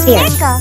Circle.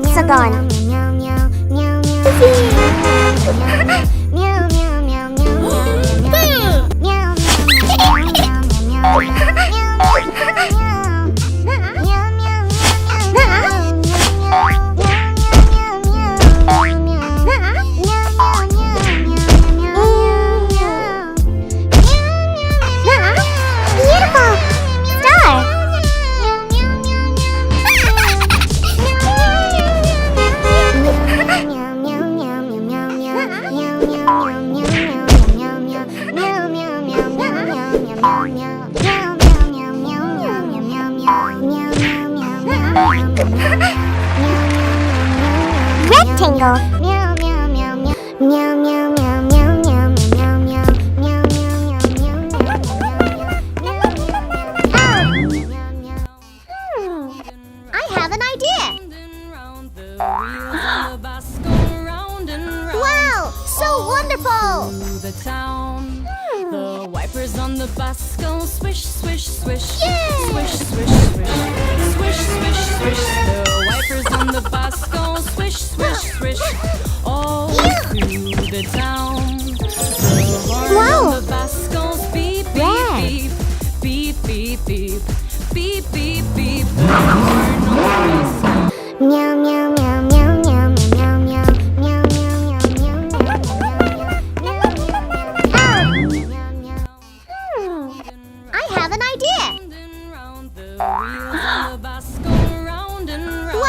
Hexagon. Rectangle. I have an idea. Wow, so wonderful. The town. The wipers on the bus go swish, swish, swish. Yay! Swish, swish, swish. Swish, swish, swish. The wipers on the bus go swish, swish, swish. All through the town. The horn on the bus goes beep, beep, beep. Beep, beep, beep. Beep, beep, beep. The horn on the bus goes. Meow, meow, meow, meow, meow, meow, meow, meow, meow, meow. I have an idea.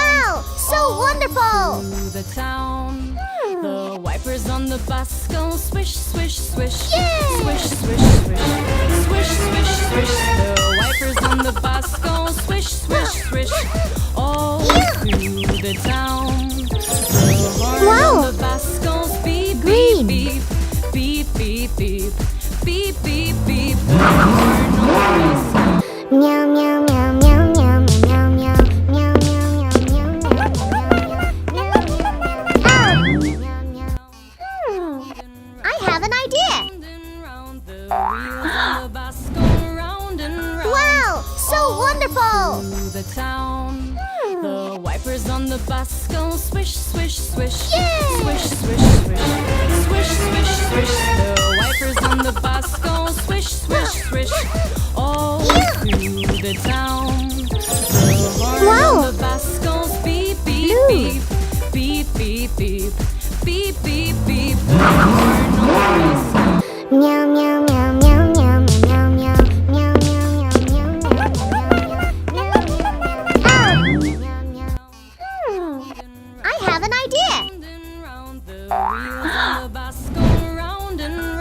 Wow, so wonderful. The town. The wipers on the bus go swish, swish, swish. Yay! Swish, swish, swish. Swish, swish, swish. The wipers on the bus go swish, swish, swish. All through the town. The horn on the bus goes beep, beep, beep. Beep, beep, beep. Beep, beep, beep. The horn on the bus goes. Meow, meow, meow, meow, meow, meow, meow, meow, meow, meow, meow. I have an idea. Wow, so wonderful. The town. The wipers on the bus go swish, swish, swish. Yay! Swish, swish, swish. Swish, swish, swish. The wipers on the bus go swish, swish, swish. All through the town. The horn on the bus goes beep, beep, beep. Beep, beep, beep. Beep, beep, beep. The horn on the bus goes. Meow, meow, meow, meow, meow, meow, meow, meow, meow, meow, meow. I have an idea.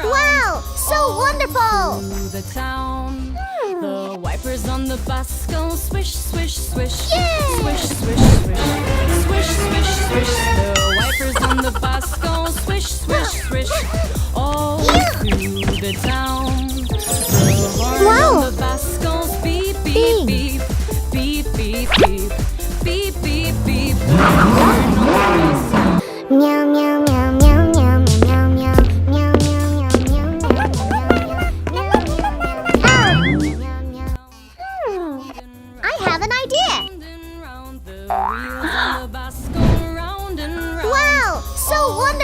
Wow, so wonderful. The town. The wipers on the bus go swish, swish, swish. Yay! Swish, swish, swish. Swish, swish, swish. The wipers on the bus go swish, swish, swish. All through the town. The horn on the bus goes beep, beep, beep. Beep, beep, beep. Beep, beep, beep. The horn on the bus goes. Meow, meow, meow, meow, meow, meow.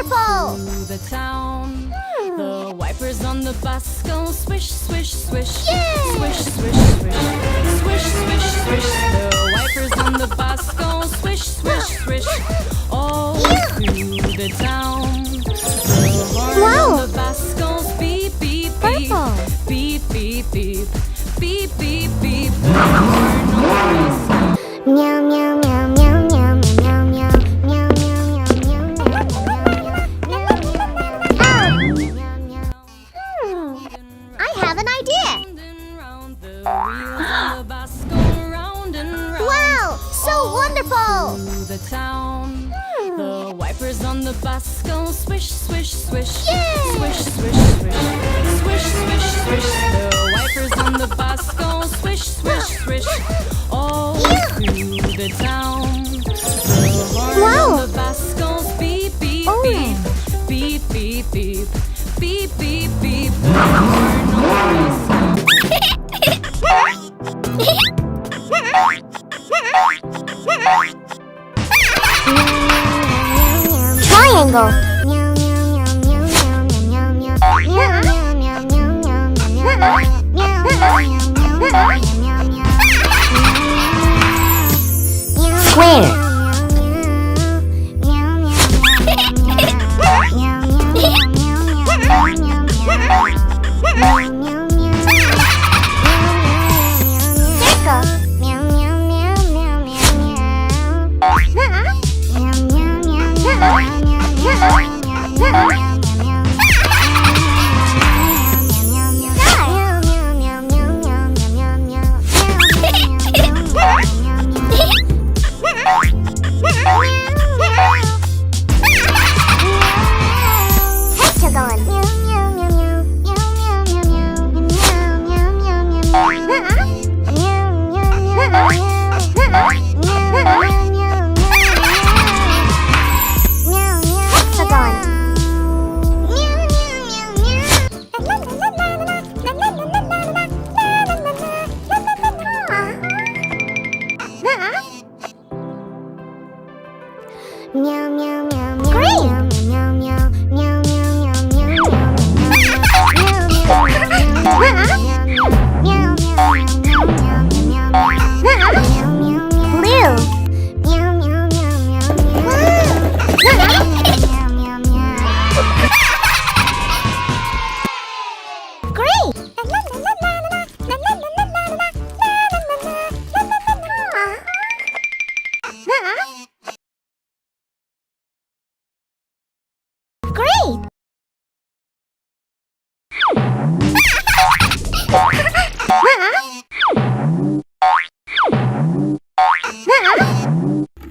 wonderful! Through the town, the wipers on the bus go swish, swish, swish. Yay! Swish, swish, swish. Swish, swish, swish. The wipers on the bus go swish, swish, swish. All through the town, the horn Wow. on the bus goes beep, beep, beep. Purple. Beep, beep, beep. Beep, beep, beep. The horn on the bus goes. Meow, meow, meow, meow, meow, meow, meow, meow, meow, meow, meow. I have an idea! Wow! So wonderful! Through the town, the wipers on the bus go swish, swish, swish. Yay! Swish, swish, swish. Swish, swish, swish. The wipers on the bus go swish, swish, swish. All through the town, the horn Wow. on the bus goes beep, beep, beep. Beep, beep, beep. Beep, beep, beep. The horn on the bus Triangle. Square. Meow meow meow meow. Green. Meow meow meow meow meow meow Blue. Meow meow meow meow Green. Great!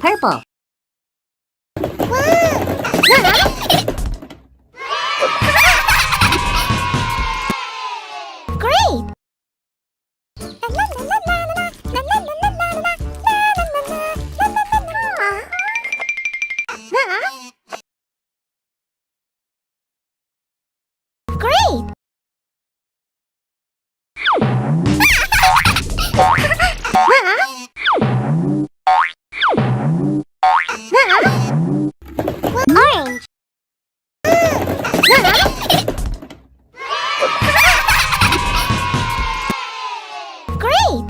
Purple. Great! Great! Orange! Great!